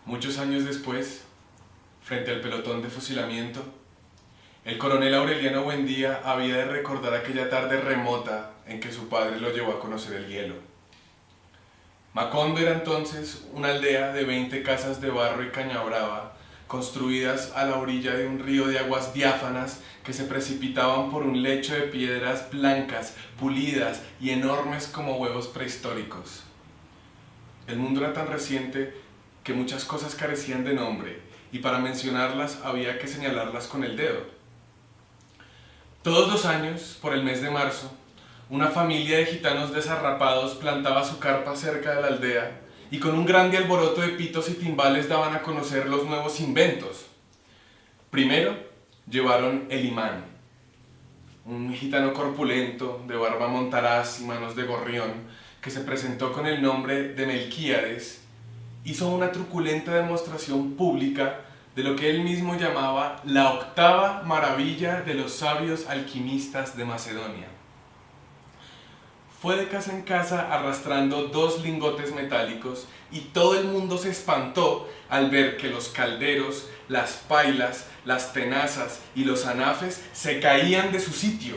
Muchos años después, frente al pelotón de fusilamiento, el coronel Aureliano Buendía había de recordar aquella tarde remota en que su padre lo llevó a conocer el hielo. Macondo era entonces una aldea de 20 casas de barro y caña brava, construidas a la orilla de un río de aguas diáfanas que se precipitaban por un lecho de piedras blancas, pulidas y enormes como huevos prehistóricos. El mundo era tan reciente que muchas cosas carecían de nombre, y para mencionarlas había que señalarlas con el dedo. Todos los años, por el mes de marzo, una familia de gitanos desarrapados plantaba su carpa cerca de la aldea y con un grande alboroto de pitos y timbales daban a conocer los nuevos inventos. Primero llevaron el imán, un gitano corpulento, de barba montaraz y manos de gorrión, que se presentó con el nombre de Melquíades, hizo una truculenta demostración pública de lo que él mismo llamaba la octava maravilla de los sabios alquimistas de Macedonia. Fue de casa en casa arrastrando 2 lingotes metálicos y todo el mundo se espantó al ver que los calderos, las pailas, las tenazas y los anafes se caían de su sitio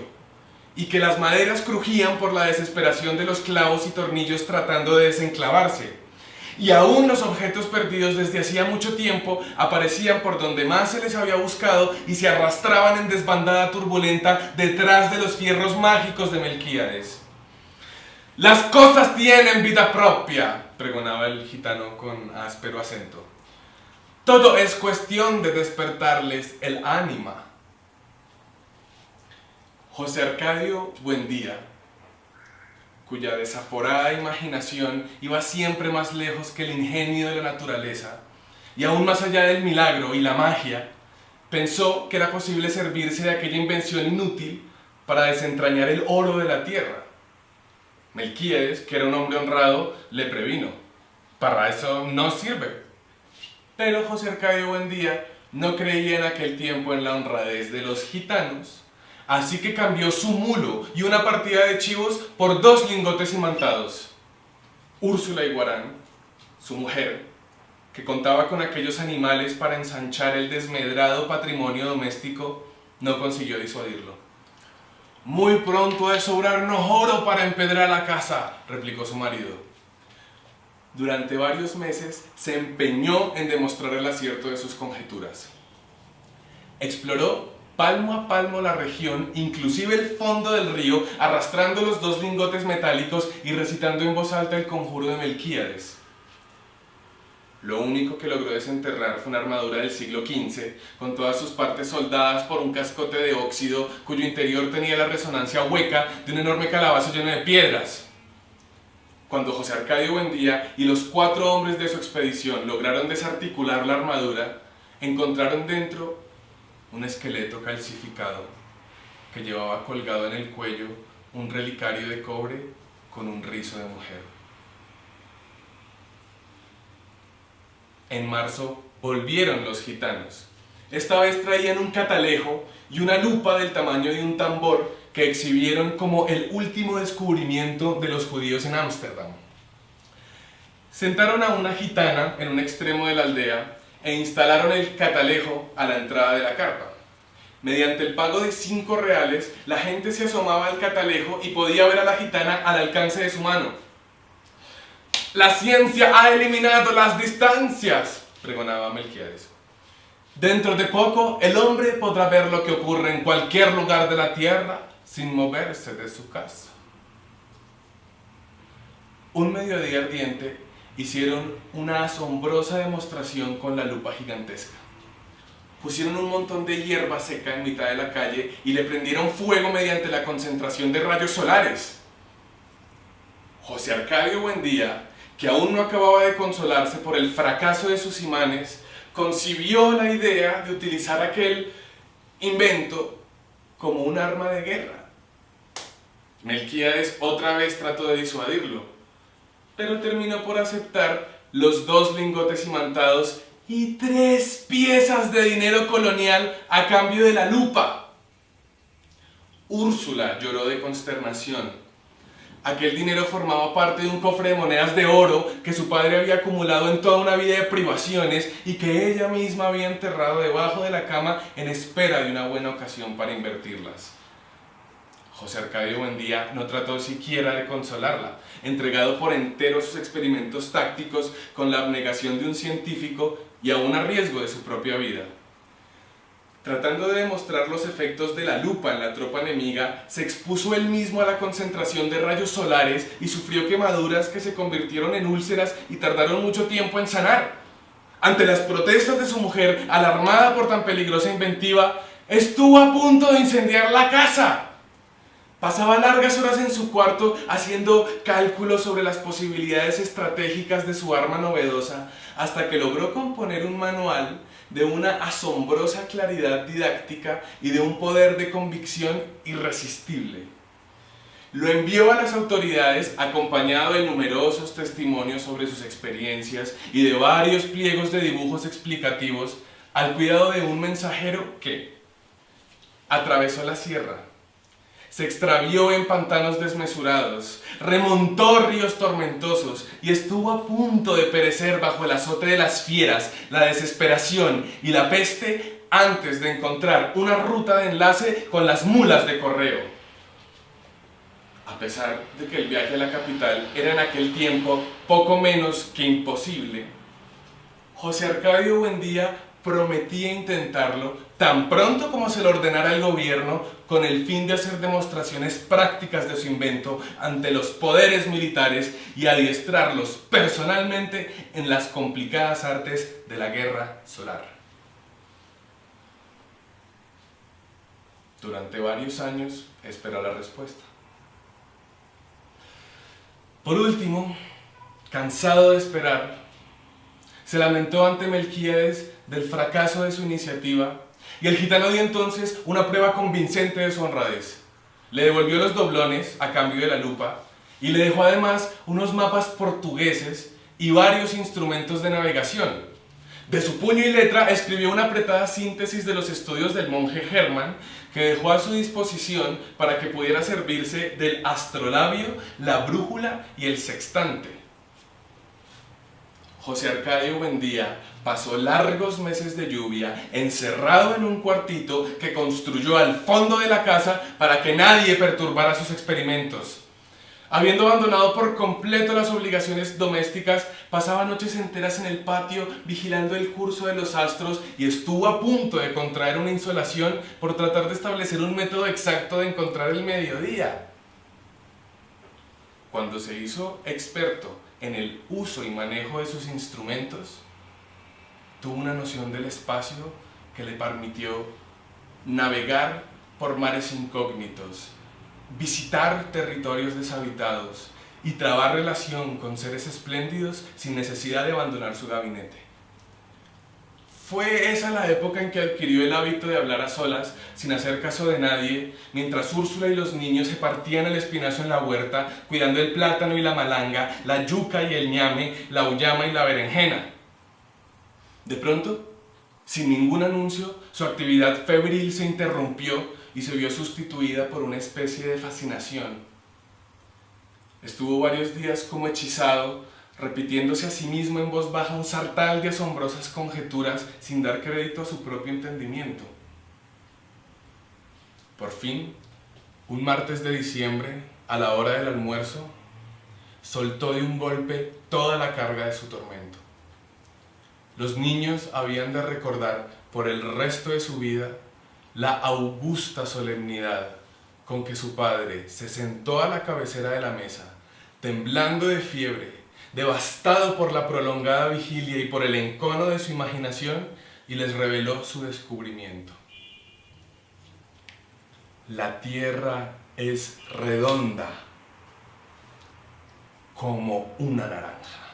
y que las maderas crujían por la desesperación de los clavos y tornillos tratando de desenclavarse. Y aún los objetos perdidos desde hacía mucho tiempo aparecían por donde más se les había buscado y se arrastraban en desbandada turbulenta detrás de los fierros mágicos de Melquíades. «Las cosas tienen vida propia», pregonaba el gitano con áspero acento. «Todo es cuestión de despertarles el ánima». José Arcadio Buendía, cuya desaforada imaginación iba siempre más lejos que el ingenio de la naturaleza, y aún más allá del milagro y la magia, pensó que era posible servirse de aquella invención inútil para desentrañar el oro de la tierra. Melquíades, que era un hombre honrado, le previno: «Para eso no sirve». Pero José Arcadio Buendía no creía en aquel tiempo en la honradez de los gitanos, así que cambió su mulo y una partida de chivos por 2 lingotes imantados. Úrsula Iguarán, su mujer, que contaba con aquellos animales para ensanchar el desmedrado patrimonio doméstico, no consiguió disuadirlo. «Muy pronto ha de sobrarnos oro para empedrar la casa», replicó su marido. Durante varios meses se empeñó en demostrar el acierto de sus conjeturas. Exploró palmo a palmo la región, inclusive el fondo del río, arrastrando los 2 lingotes metálicos y recitando en voz alta el conjuro de Melquíades. Lo único que logró desenterrar fue una armadura del siglo XV, con todas sus partes soldadas por un cascote de óxido, cuyo interior tenía la resonancia hueca de un enorme calabazo lleno de piedras. Cuando José Arcadio Buendía y los 4 hombres de su expedición lograron desarticular la armadura, encontraron dentro un esqueleto calcificado que llevaba colgado en el cuello un relicario de cobre con un rizo de mujer. En marzo volvieron los gitanos. Esta vez traían un catalejo y una lupa del tamaño de un tambor que exhibieron como el último descubrimiento de los judíos en Ámsterdam. Sentaron a una gitana en un extremo de la aldea e instalaron el catalejo a la entrada de la carpa. Mediante el pago de 5 reales, la gente se asomaba al catalejo y podía ver a la gitana al alcance de su mano. «La ciencia ha eliminado las distancias», pregonaba Melquíades. «Dentro de poco, el hombre podrá ver lo que ocurre en cualquier lugar de la tierra sin moverse de su casa». Un mediodía ardiente hicieron una asombrosa demostración con la lupa gigantesca. Pusieron un montón de hierba seca en mitad de la calle y le prendieron fuego mediante la concentración de rayos solares. José Arcadio Buendía, que aún no acababa de consolarse por el fracaso de sus imanes, concibió la idea de utilizar aquel invento como un arma de guerra. Melquíades otra vez trató de disuadirlo, pero terminó por aceptar los 2 lingotes imantados y 3 piezas de dinero colonial a cambio de la lupa. Úrsula lloró de consternación. Aquel dinero formaba parte de un cofre de monedas de oro que su padre había acumulado en toda una vida de privaciones y que ella misma había enterrado debajo de la cama en espera de una buena ocasión para invertirlas. José Arcadio Buendía no trató siquiera de consolarla, entregado por entero a sus experimentos tácticos con la abnegación de un científico y aún a riesgo de su propia vida. Tratando de demostrar los efectos de la lupa en la tropa enemiga, se expuso él mismo a la concentración de rayos solares y sufrió quemaduras que se convirtieron en úlceras y tardaron mucho tiempo en sanar. Ante las protestas de su mujer, alarmada por tan peligrosa inventiva, estuvo a punto de incendiar la casa. Pasaba largas horas en su cuarto haciendo cálculos sobre las posibilidades estratégicas de su arma novedosa, hasta que logró componer un manual de una asombrosa claridad didáctica y de un poder de convicción irresistible. Lo envió a las autoridades acompañado de numerosos testimonios sobre sus experiencias y de varios pliegos de dibujos explicativos al cuidado de un mensajero que atravesó la sierra, se extravió en pantanos desmesurados, remontó ríos tormentosos y estuvo a punto de perecer bajo el azote de las fieras, la desesperación y la peste antes de encontrar una ruta de enlace con las mulas de correo. A pesar de que el viaje a la capital era en aquel tiempo poco menos que imposible, José Arcadio Buendía prometía intentarlo tan pronto como se lo ordenara el gobierno con el fin de hacer demostraciones prácticas de su invento ante los poderes militares y adiestrarlos personalmente en las complicadas artes de la guerra solar. Durante varios años esperó la respuesta. Por último, cansado de esperar, se lamentó ante Melquíades del fracaso de su iniciativa y el gitano dio entonces una prueba convincente de su honradez. Le devolvió los doblones a cambio de la lupa y le dejó además unos mapas portugueses y varios instrumentos de navegación. De su puño y letra escribió una apretada síntesis de los estudios del monje Hermann que dejó a su disposición para que pudiera servirse del astrolabio, la brújula y el sextante. José Arcadio Buendía pasó largos meses de lluvia encerrado en un cuartito que construyó al fondo de la casa para que nadie perturbara sus experimentos. Habiendo abandonado por completo las obligaciones domésticas, pasaba noches enteras en el patio vigilando el curso de los astros y estuvo a punto de contraer una insolación por tratar de establecer un método exacto de encontrar el mediodía. Cuando se hizo experto en el uso y manejo de sus instrumentos, tuvo una noción del espacio que le permitió navegar por mares incógnitos, visitar territorios deshabitados y trabar relación con seres espléndidos sin necesidad de abandonar su gabinete. Fue esa la época en que adquirió el hábito de hablar a solas, sin hacer caso de nadie, mientras Úrsula y los niños se partían el espinazo en la huerta, cuidando el plátano y la malanga, la yuca y el ñame, la uyama y la berenjena. De pronto, sin ningún anuncio, su actividad febril se interrumpió y se vio sustituida por una especie de fascinación. Estuvo varios días como hechizado, repitiéndose a sí mismo en voz baja un sartal de asombrosas conjeturas sin dar crédito a su propio entendimiento. Por fin, un martes de diciembre, a la hora del almuerzo, soltó de un golpe toda la carga de su tormento. Los niños habían de recordar por el resto de su vida la augusta solemnidad con que su padre se sentó a la cabecera de la mesa, temblando de fiebre, devastado por la prolongada vigilia y por el encono de su imaginación, y les reveló su descubrimiento. La tierra es redonda como una naranja.